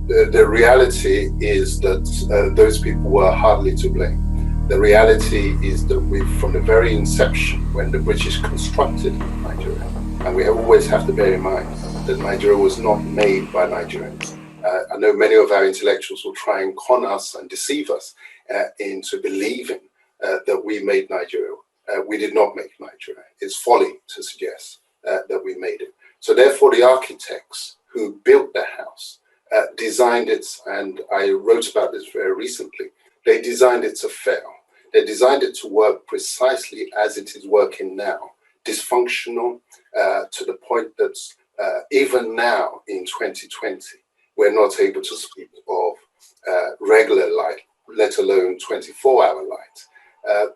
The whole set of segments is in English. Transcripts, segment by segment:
The reality is that those people were hardly to blame. The reality is that from the very inception, when the British constructed Nigeria, and we always have to bear in mind that Nigeria was not made by Nigerians. I know many of our intellectuals will try and con us and deceive us into believing that we made Nigeria. We did not make Nigeria. It's folly to suggest that we made it. So therefore, the architects who built the house designed it, and I wrote about this very recently, they designed it to fail. They designed it to work precisely as it is working now, dysfunctional to the point that even now in 2020, we're not able to speak of regular light, let alone 24-hour light.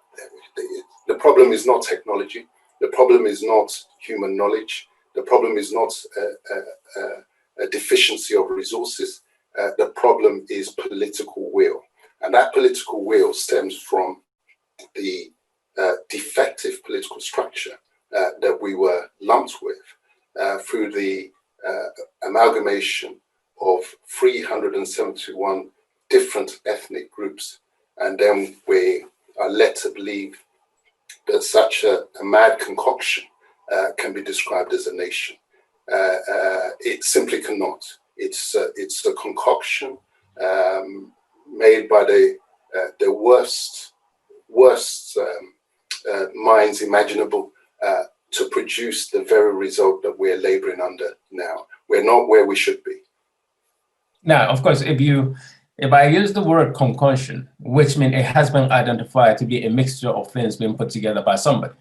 The problem is not technology. The problem is not human knowledge. The problem is not a deficiency of resources. The problem is political will. And that political will stems from the defective political structure that we were lumped with through the amalgamation of 371 different ethnic groups. And then we are led to believe that such a mad concoction can be described as a nation. It simply cannot. It's a concoction made by the worst minds imaginable to produce the very result that we're laboring under now. We're not where we should be. Now, of course, if I use the word concoction, which means it has been identified to be a mixture of things being put together by somebody.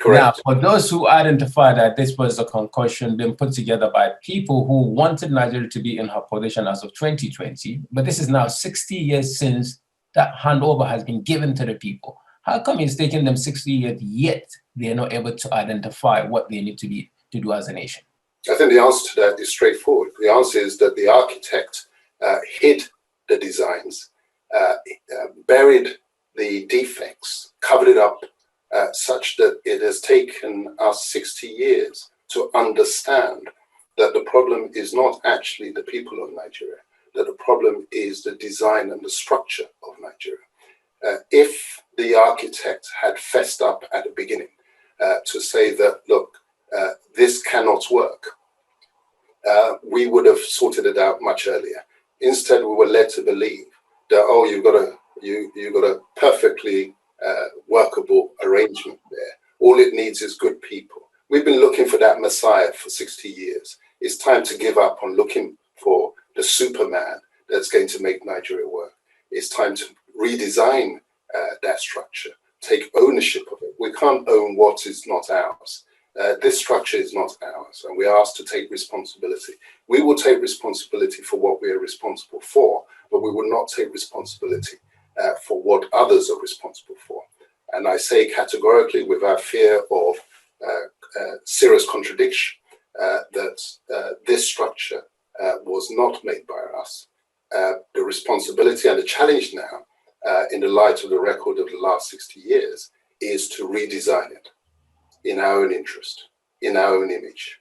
Correct. Now, for those who identify that this was a concoction being put together by people who wanted Nigeria to be in her position as of 2020, but this is now 60 years since that handover has been given to the people. How come it's taken them 60 years, yet they're not able to identify what they need to do as a nation? I think the answer to that is straightforward. The answer is that the architect hid the designs, buried the defects, covered it up such that it has taken us 60 years to understand that the problem is not actually the people of Nigeria, that the problem is the design and the structure of Nigeria. If the architect had fessed up at the beginning to say that, look, this cannot work, we would have sorted it out much earlier. Instead, we were led to believe that, oh, you've got a perfectly workable arrangement there. All it needs is good people. We've been looking for that Messiah for 60 years. It's time to give up on looking for the Superman that's going to make Nigeria work. It's time to redesign that structure, take ownership of it. We can't own what is not ours. This structure is not ours, and we are asked to take responsibility. We will take responsibility for what we are responsible for, but we will not take responsibility for what others are responsible for. And I say categorically, without fear of serious contradiction, that this structure was not made by us. The responsibility and the challenge now, in the light of the record of the last 60 years, is to redesign it in our own interest, in our own image.